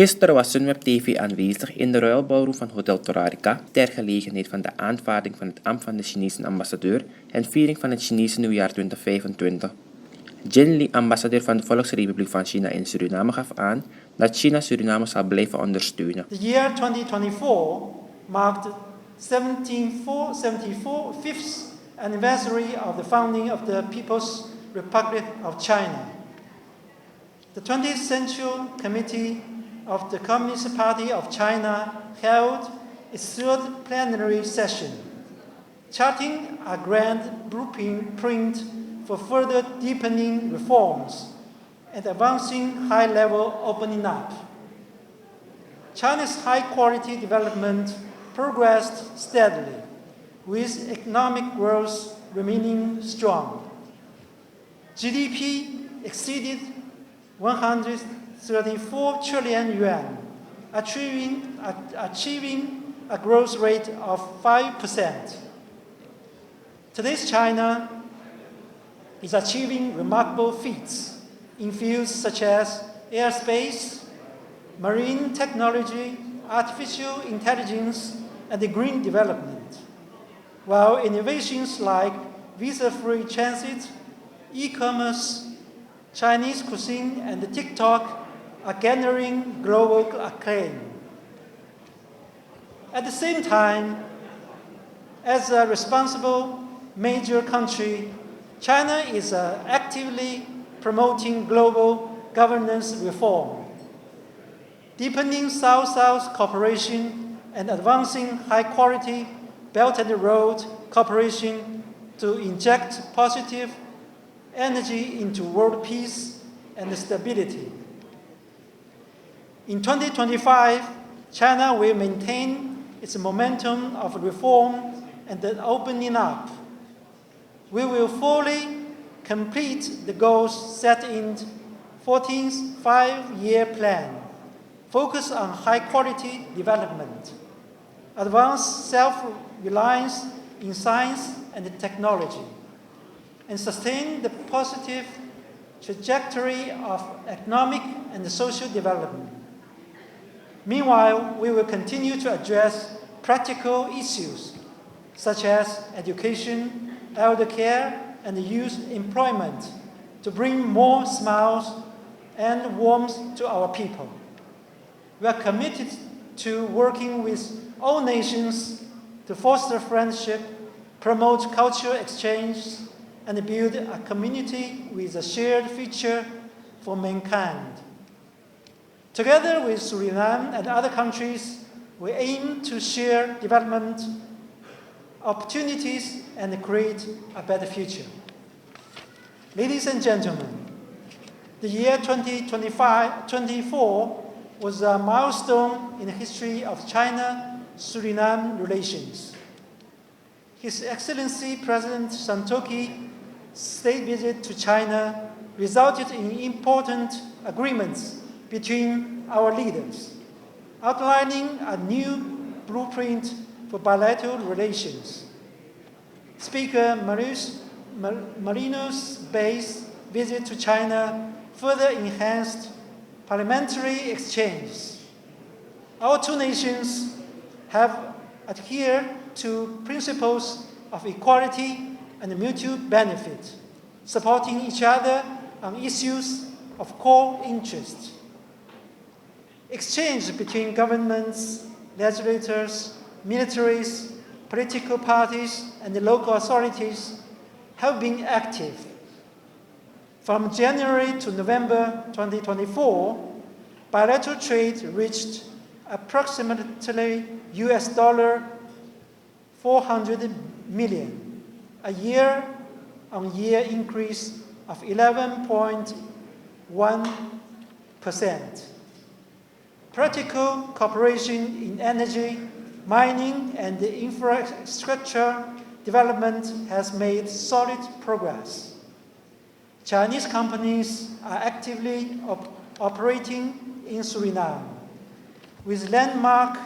Gisteren was Sunweb TV aanwezig in de ruilbouwroom van Hotel Torarica ter gelegenheid van de aanvaarding van het ambt van de Chinese ambassadeur en viering van het Chinese nieuwjaar 2025. Jin Li, ambassadeur van de Volksrepubliek van China in Suriname, gaf aan dat China Suriname zal blijven ondersteunen. The year 2024 marked the 75th anniversary of the founding of the People's Republic of China. The 20th Central Committee of the Communist Party of China held its third plenary session, charting a grand blueprint for further deepening reforms and advancing high-level opening up. China's high-quality development progressed steadily, with economic growth remaining strong. GDP exceeded 134 trillion yuan, achieving a growth rate of 5%. Today's China is achieving remarkable feats in fields such as airspace, marine technology, artificial intelligence, and green development, while innovations like visa-free transit, e-commerce, Chinese cuisine, and TikTok are garnering global acclaim. At the same time, as a responsible major country, China is actively promoting global governance reform, deepening South-South cooperation and advancing high-quality Belt and Road cooperation to inject positive energy into world peace and stability. In 2025, China will maintain its momentum of reform and opening up. We will fully complete the goals set in 14th Five-Year Plan, focus on high-quality development, advance self-reliance in science and technology, and sustain the positive trajectory of economic and social development. Meanwhile, we will continue to address practical issues such as education, elder care, and youth employment to bring more smiles and warmth to our people. We are committed to working with all nations to foster friendship, promote cultural exchange, and build a community with a shared future for mankind. Together with Suriname and other countries, we aim to share development opportunities and create a better future. Ladies and gentlemen, the year 2024 was a milestone in the history of China-Suriname relations. His Excellency President Santoki's state visit to China resulted in important agreements between our leaders, outlining a new blueprint for bilateral relations. Speaker Marino's Bay's visit to China further enhanced parliamentary exchanges. Our two nations have adhered to principles of equality and mutual benefit, supporting each other on issues of core interest. Exchange between governments, legislators, militaries, political parties, and the local authorities have been active. From January to November 2024, bilateral trade reached approximately $400 million, a year-on-year increase of 11.1%. Practical cooperation in energy, mining, and infrastructure development has made solid progress. Chinese companies are actively operating in Suriname, with landmark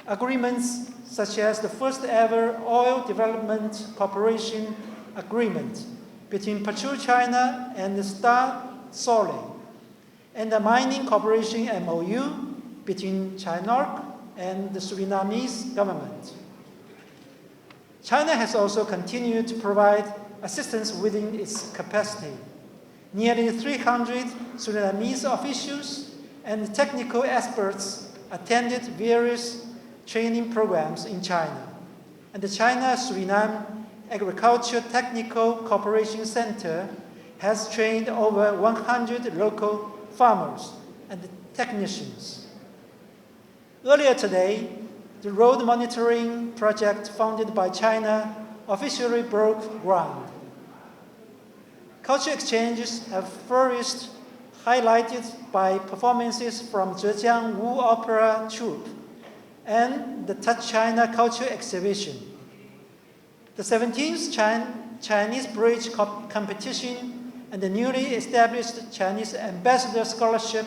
agreements such as the first ever Oil Development Cooperation Agreement between PetroChina and Star Solar, and the Mining Cooperation MOU between China and the Surinamese government. China has also continued to provide assistance within its capacity. Nearly 300 Surinamese officials and technical experts attended various training programs in China, and the China-Suriname Agriculture Technical Cooperation Center has trained over 100 local farmers and technicians. Earlier today, the road monitoring project funded by China officially broke ground. Culture exchanges have flourished, highlighted by performances from Zhejiang Wu Opera Troupe and the Touch China Culture Exhibition. The 17th Chinese Bridge Competition and the newly established Chinese Ambassador Scholarship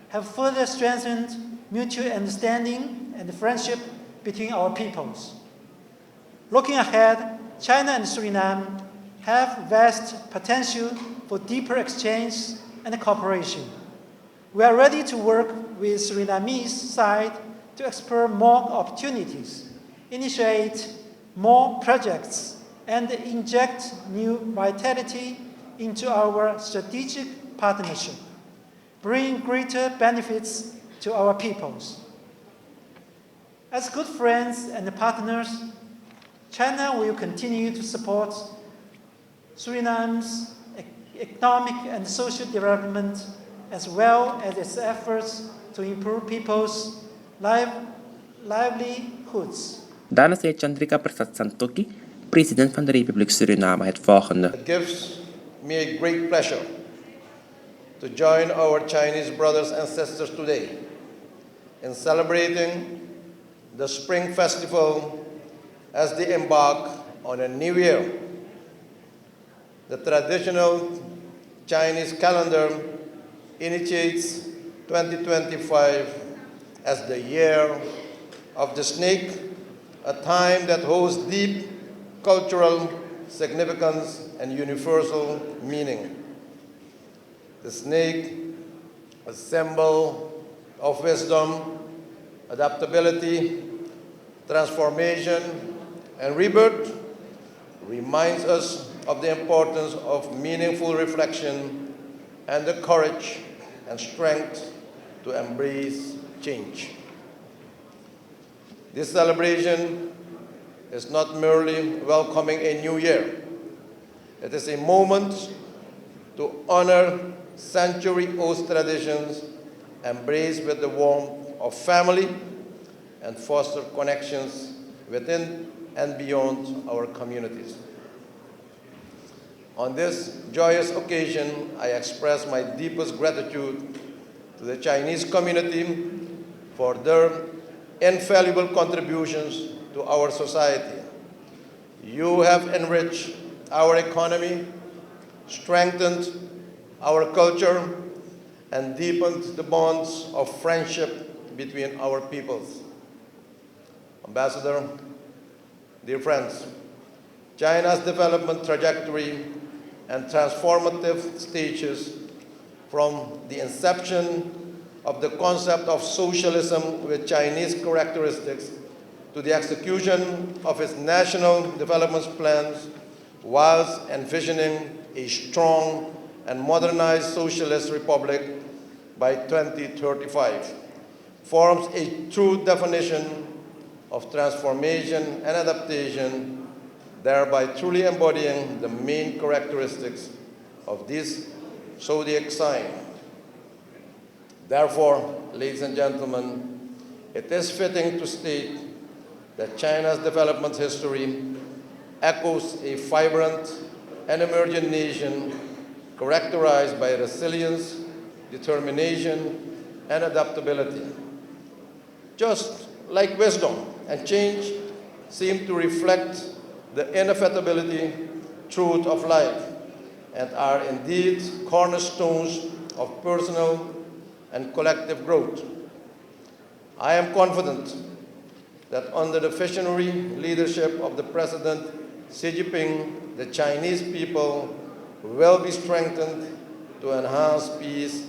have further strengthened mutual understanding and friendship between our peoples. Looking ahead, China and Suriname have vast potential for deeper exchange and cooperation. We are ready to work with Surinamese side to explore more opportunities, initiate more projects, and inject new vitality into our strategic partnership, bring greater benefits to our peoples. As good friends and partners, China will continue to support Suriname's economic and social development, as well as its efforts to improve people's livelihoods. Daarna zei Chandrika Prasad Santokhi, president van de Republiek Suriname, het volgende. It gives me a great pleasure to join our Chinese brothers and sisters today in celebrating the Spring Festival as they embark on a new year. The traditional Chinese calendar initiates 2025 as the year of the snake, a time that holds deep cultural significance and universal meaning. The snake, a symbol of wisdom, adaptability, transformation, and rebirth, reminds us of the importance of meaningful reflection and the courage and strength to embrace change. This celebration is not merely welcoming a new year. It is a moment to honor century-old traditions, embrace with the warmth of family, and foster connections within and beyond our communities. On this joyous occasion, I express my deepest gratitude to the Chinese community for their invaluable contributions to our society. You have enriched our economy, strengthened our culture, and deepened the bonds of friendship between our peoples. Ambassador, dear friends, China's development trajectory and transformative stages from the inception of the concept of socialism with Chinese characteristics to the execution of its national development plans whilst envisioning a strong and modernized socialist republic by 2035, forms a true definition of transformation and adaptation, thereby truly embodying the main characteristics of this zodiac sign. Therefore, ladies and gentlemen, it is fitting to state that China's development history echoes a vibrant and emergent nation characterized by resilience, determination, and adaptability. Just like wisdom and change seem to reflect the inevitability, truth of life, and are indeed cornerstones of personal and collective growth. I am confident that under the visionary leadership of the President Xi Jinping, the Chinese people will be strengthened to enhance peace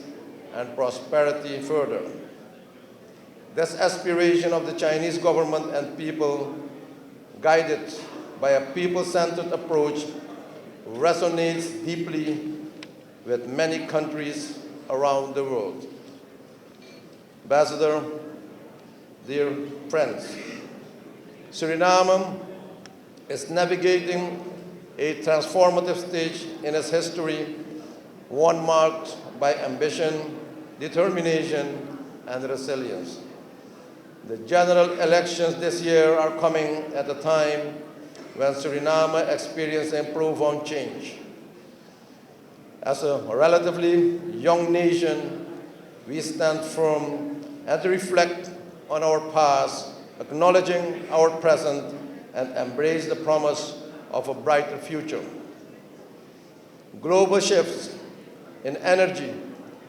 and prosperity further. This aspiration of the Chinese government and people, guided by a people-centered approach, resonates deeply with many countries around the world. Ambassador, dear friends, Suriname is navigating a transformative stage in its history, one marked by ambition, determination, and resilience. The general elections this year are coming at a time when Suriname is experiencing profound change. As a relatively young nation, we stand firm and reflect on our past, acknowledging our present, and embrace the promise of a brighter future. Global shifts in energy,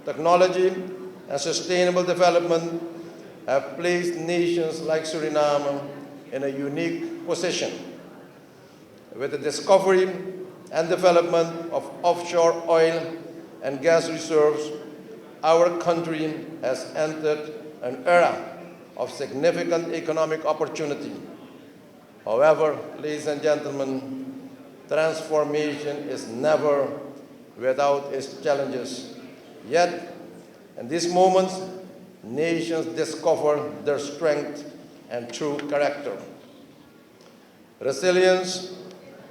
technology, and sustainable development have placed nations like Suriname in a unique position. With the discovery and development of offshore oil and gas reserves, our country has entered an era of significant economic opportunity. However, ladies and gentlemen, transformation is never without its challenges. Yet, in these moments, nations discover their strength and true character. Resilience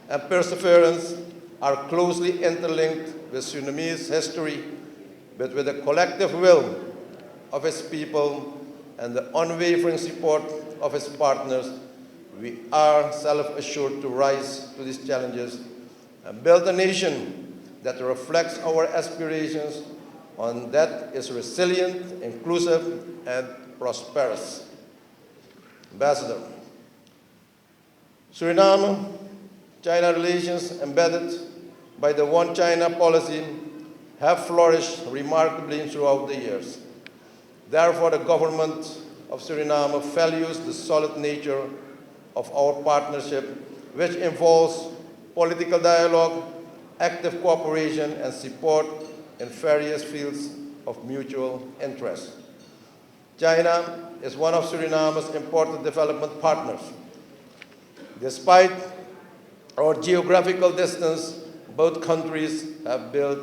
and perseverance are closely interlinked with Surinamese history, but with the collective will of its people and the unwavering support of its partners, we are self-assured to rise to these challenges and build a nation that reflects our aspirations, one that is resilient, inclusive, and prosperous. Ambassador, Suriname-China relations embedded by the One China policy have flourished remarkably throughout the years. Therefore, the government of Suriname values the solid nature of our partnership, which involves political dialogue, active cooperation, and support in various fields of mutual interest. China is one of Suriname's important development partners. Despite our geographical distance, both countries have built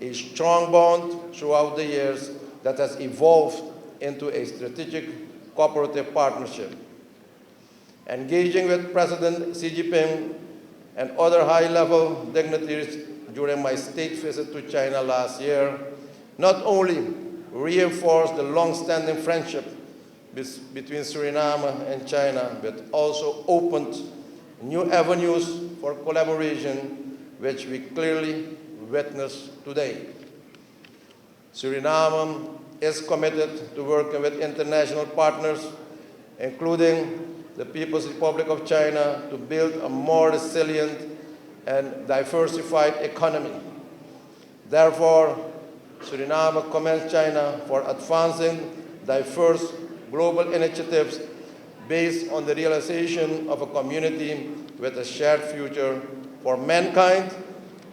a strong bond throughout the years that has evolved into a strategic cooperative partnership. Engaging with President Xi Jinping and other high-level dignitaries during my state visit to China last year not only reinforced the long-standing friendship between Suriname and China, but also opened new avenues for collaboration, which we clearly witness today. Suriname is committed to working with international partners, including the People's Republic of China, to build a more resilient and diversified economy. Therefore, Suriname commends China for advancing diverse global initiatives based on the realization of a community with a shared future for mankind,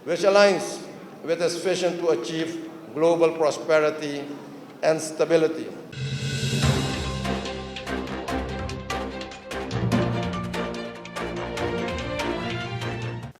which aligns with its vision to achieve global prosperity and stability.